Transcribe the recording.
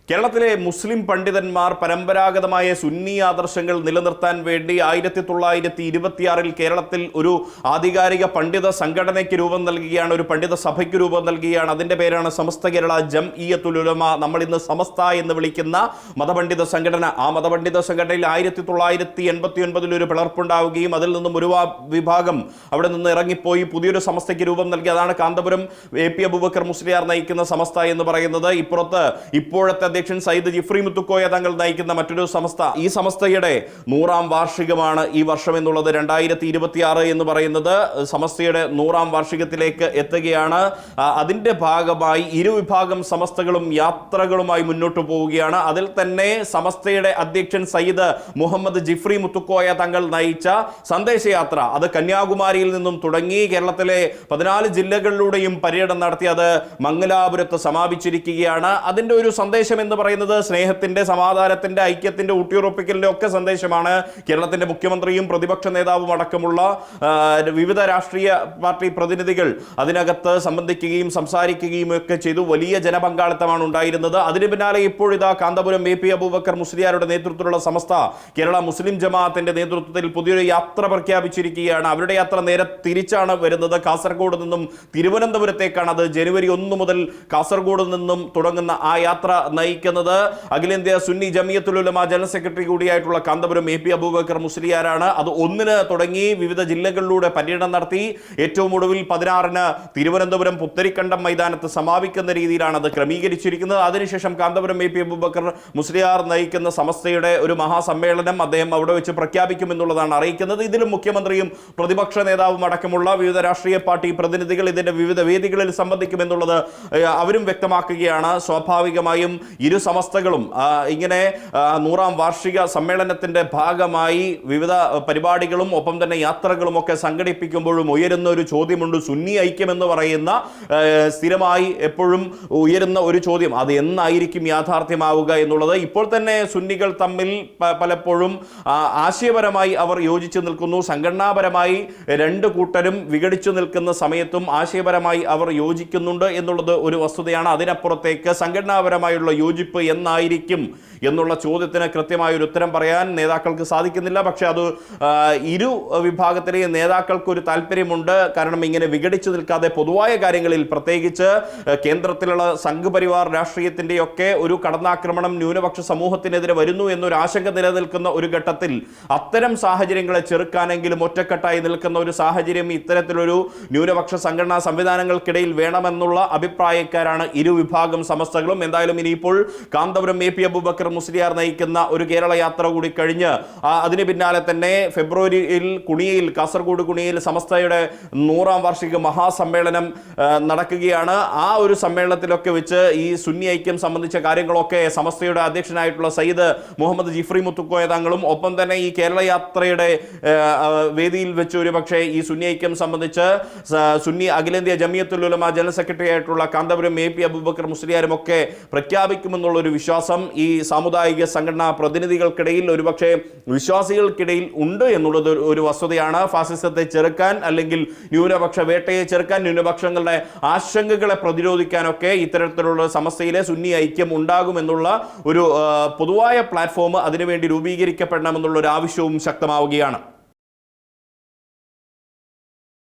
കേരളത്തിലെ മുസ്ലിം പണ്ഡിതന്മാർ പരമ്പരാഗതമായ സുന്നി ആദർശങ്ങൾ നിലനിർത്താൻ വേണ്ടി 1926 കേരളത്തിൽ ഒരു ആധികാരിക പണ്ഡിത സംഘടനയ്ക്ക് രൂപം നൽകുകയാണ്, ഒരു പണ്ഡിത സഭയ്ക്ക് രൂപം നൽകുകയാണ്. അതിൻ്റെ പേരാണ് സമസ്ത കേരള ജംഇയ്യത്തുൽ ഉലമ. നമ്മൾ ഇന്ന് സമസ്ത എന്ന് വിളിക്കുന്ന മതപണ്ഡിത സംഘടന. ആ മതപണ്ഡിത സംഘടനയിൽ 1989 ഒരു പിളർപ്പുണ്ടാവുകയും അതിൽ നിന്നും ഒരു വിഭാഗം അവിടെ നിന്ന് ഇറങ്ങിപ്പോയി പുതിയൊരു സമസ്തയ്ക്ക് രൂപം നൽകി. അതാണ് കാന്തപുരം AP അബൂബക്കർ മുസ്ലിയാർ നയിക്കുന്ന സമസ്ത എന്ന് പറയുന്നത്. ഇപ്പുറത്ത് ഇപ്പോഴത്തെ അധ്യക്ഷൻ സയ്യിദ് ജിഫ്രി മുത്തുക്കോയ തങ്ങൾ നയിക്കുന്ന മറ്റൊരു സമസ്ത. ഈ സമസ്തയുടെ 100ാം വാർഷികമാണ് ഈ വർഷം എന്നുള്ളത്. 2026 എന്ന് പറയുന്നത് സമസ്തയുടെ 100ാം വാർഷികത്തിലേക്ക് എത്തുകയാണ്. അതിന്റെ ഭാഗമായി ഇരുവിഭാഗം സമസ്തകളും യാത്രകളുമായി മുന്നോട്ട് പോവുകയാണ്. അതിൽ തന്നെ സമസ്തയുടെ അധ്യക്ഷൻ സയ്യിദ് മുഹമ്മദ് ജിഫ്രി മുത്തുക്കോയ തങ്ങൾ നയിച്ച സന്ദേശയാത്ര, അത് കന്യാകുമാരിയിൽ നിന്നും തുടങ്ങി കേരളത്തിലെ 14 ജില്ലകളിലൂടെയും പര്യടനം നടത്തി അത് മംഗലാപുരത്ത് സമാപിച്ചിരിക്കുകയാണ്. അതിന്റെ ഒരു സന്ദേശം എന്ന് പറയുന്നത് സ്നേഹത്തിന്റെ, സമാധാനത്തിന്റെ, ഐക്യത്തിന്റെ, ഊട്ടിയുറപ്പിക്കലിന്റെ ഒക്കെ സന്ദേശമാണ്. കേരളത്തിന്റെ മുഖ്യമന്ത്രിയും പ്രതിപക്ഷ നേതാവും അടക്കമുള്ള വിവിധ രാഷ്ട്രീയ പാർട്ടി പ്രതിനിധികൾ അതിനകത്ത് സംബന്ധിക്കുകയും സംസാരിക്കുകയും ഒക്കെ ചെയ്തു. വലിയ ജനപങ്കാളിത്തമാണ് ഉണ്ടായിരുന്നത്. അതിന് പിന്നാലെ ഇപ്പോഴിതാ കാന്തപുരം AP അബൂബക്കർ മുസ്ലിയാരുടെ നേതൃത്വത്തിലുള്ള സമസ്ത കേരള മുസ്ലിം ജമാഅത്തിന്റെ നേതൃത്വത്തിൽ പുതിയൊരു യാത്ര പ്രഖ്യാപിച്ചിരിക്കുകയാണ്. അവരുടെ യാത്ര നേരെ തിരിച്ചാണ് വരുന്നത്. കാസർഗോഡ് നിന്നും തിരുവനന്തപുരത്തേക്കാണ്. അത് ജനുവരി 1 മുതൽ കാസർഗോഡ് നിന്നും തുടങ്ങുന്ന ആ യാത്ര നയിക്കുന്നത് അഖിലേന്ത്യാ സുന്നി ജംഇയ്യത്തുൽ ഉലമ ജനറൽ സെക്രട്ടറി കൂടിയായിട്ടുള്ള കാന്തപുരം AP അബൂബക്കർ മുസ്ലിയാരാണ്. അത് 1-ന് തുടങ്ങി വിവിധ ജില്ലകളിലൂടെ പര്യടനം നടത്തി ഏറ്റവും ഒടുവിൽ 16-ന് തിരുവനന്തപുരം പുത്തരിക്കണ്ടം മൈതാനത്ത് സമാപിക്കുന്ന രീതിയിലാണ് അത് ക്രമീകരിച്ചിരിക്കുന്നത്. അതിനുശേഷം കാന്തപുരം AP അബൂബക്കർ മുസ്ലിയാർ നയിക്കുന്ന സമസ്തയുടെ ഒരു മഹാസമ്മേളനം അദ്ദേഹം അവിടെ വെച്ച് പ്രഖ്യാപിക്കുമെന്നുള്ളതാണ് അറിയിക്കുന്നത്. ഇതിലും മുഖ്യമന്ത്രിയും പ്രതിപക്ഷ നേതാവും അടക്കമുള്ള വിവിധ രാഷ്ട്രീയ പാർട്ടി പ്രതിനിധികൾ ഇതിന്റെ വിവിധ വേദികളിൽ സംബന്ധിക്കുമെന്നുള്ളത് അവരും വ്യക്തമാക്കുകയാണ്. സ്വാഭാവികമായും ഇരു സമസ്തകളും ഇങ്ങനെ 100ാം വാർഷിക സമ്മേളനത്തിന്റെ ഭാഗമായി വിവിധ പരിപാടികളും ഒപ്പം തന്നെ യാത്രകളും ഒക്കെ സംഘടിപ്പിക്കുമ്പോഴും ഉയരുന്ന ഒരു ചോദ്യമുണ്ട്. സുന്നി ഐക്യം എന്ന് പറയുന്ന സ്ഥിരമായി എപ്പോഴും ഉയരുന്ന ഒരു ചോദ്യം, അത് എന്നായിരിക്കും യാഥാർത്ഥ്യമാവുക എന്നുള്ളത്. ഇപ്പോൾ തന്നെ സുന്നികൾ തമ്മിൽ പലപ്പോഴും ആശയപരമായി അവർ യോജിച്ചു നിൽക്കുന്നു. സംഘടനാപരമായി രണ്ട് കൂട്ടരും വിഘടിച്ചു നിൽക്കുന്ന സമയത്തും ആശയപരമായി അവർ യോജിക്കുന്നുണ്ട് എന്നുള്ളത് ഒരു വസ്തുതയാണ്. അതിനപ്പുറത്തേക്ക് സംഘടനാപരമായുള്ള യോജിപ്പ് എന്നായിരിക്കും എന്നുള്ള ചോദ്യത്തിന് കൃത്യമായ ഒരു ഉത്തരം പറയാൻ നേതാക്കൾക്ക് സാധിക്കുന്നില്ല. പക്ഷേ അത് ഇരു വിഭാഗത്തിലെ നേതാക്കൾക്ക് ഒരു താല്പര്യമുണ്ട്. കാരണം ഇങ്ങനെ വിഘടിച്ചു നിൽക്കാതെ പൊതുവായ കാര്യങ്ങളിൽ, പ്രത്യേകിച്ച് കേന്ദ്രത്തിലുള്ള സംഘപരിവാർ രാഷ്ട്രീയത്തിൻ്റെയൊക്കെ ഒരു കടന്നാക്രമണം ന്യൂനപക്ഷ സമൂഹത്തിനെതിരെ വരുന്നു എന്നൊരു ആശങ്ക നിലനിൽക്കുന്ന ഒരു ഘട്ടത്തിൽ അത്തരം സാഹചര്യങ്ങളെ ചെറുക്കാനെങ്കിലും ഒറ്റക്കെട്ടായി നിൽക്കുന്ന ഒരു സാഹചര്യം ഇത്തരത്തിലൊരു ന്യൂനപക്ഷ സംഘടനാ സംവിധാനങ്ങൾക്കിടയിൽ വേണമെന്നുള്ള അഭിപ്രായക്കാരാണ് ഇരുവിഭാഗം സമസ്തകളും. എന്തായാലും ഇനിയിപ്പോൾ കാന്തപുരം AP അബൂബക്കർ മുസ്ലിയാർ നയിക്കുന്ന ഒരു കേരള യാത്ര കൂടി കഴിഞ്ഞ് അതിന് പിന്നാലെ തന്നെ ഫെബ്രുവരിയിൽ കുണിയയിൽ, കാസർഗോഡ് കുണിയയിൽ സമസ്തയുടെ 100ാം വാർഷിക മഹാസമ്മേളനം നടക്കുകയാണ്. ആ ഒരു സമ്മേളനത്തിലൊക്കെ വെച്ച് ഈ സുന്നി ഐക്യം സംബന്ധിച്ച കാര്യങ്ങളൊക്കെ സമസ്തയുടെ അധ്യക്ഷനായിട്ടുള്ള സയ്യിദ് മുഹമ്മദ് ജിഫ്രി മുത്തുക്കോയ തങ്ങളും ഒപ്പം തന്നെ ഈ കേരള യാത്രയുടെ വേദിയിൽ വെച്ച് ഒരു പക്ഷേ ഈ സുന്നി ഐക്യം സംബന്ധിച്ച് സുന്നി അഖിലേന്ത്യാ ജംഇയ്യത്തുൽ ഉലമ ജനറൽ സെക്രട്ടറി ആയിട്ടുള്ള കാന്തപുരം AP അബൂബക്കർ മുസ്ലിയാരും ഒക്കെ പ്രഖ്യാപിക്കുമെന്നുള്ളൊരു വിശ്വാസം ഈ സാമുദായിക സംഘടനാ പ്രതിനിധികൾക്കിടയിൽ, ഒരുപക്ഷെ വിശ്വാസികൾക്കിടയിൽ ഉണ്ട് എന്നുള്ളത് ഒരു വസ്തുതയാണ്. ഫാസിസത്തെ ചെറുക്കാൻ, അല്ലെങ്കിൽ ന്യൂനപക്ഷ വേട്ടയെ ചെറുക്കാൻ, ന്യൂനപക്ഷങ്ങളുടെ ആശങ്കകളെ പ്രതിരോധിക്കാനൊക്കെ ഇത്തരത്തിലുള്ള സമസ്തയിലെ സുന്നി ഐക്യം ഉണ്ടാകുമെന്നുള്ള ഒരു പൊതുവായ പ്ലാറ്റ്ഫോം അതിനുവേണ്ടി രൂപീകരിക്കപ്പെടണമെന്നുള്ള ഒരു ആവശ്യവും ശക്തമാവുകയാണ്.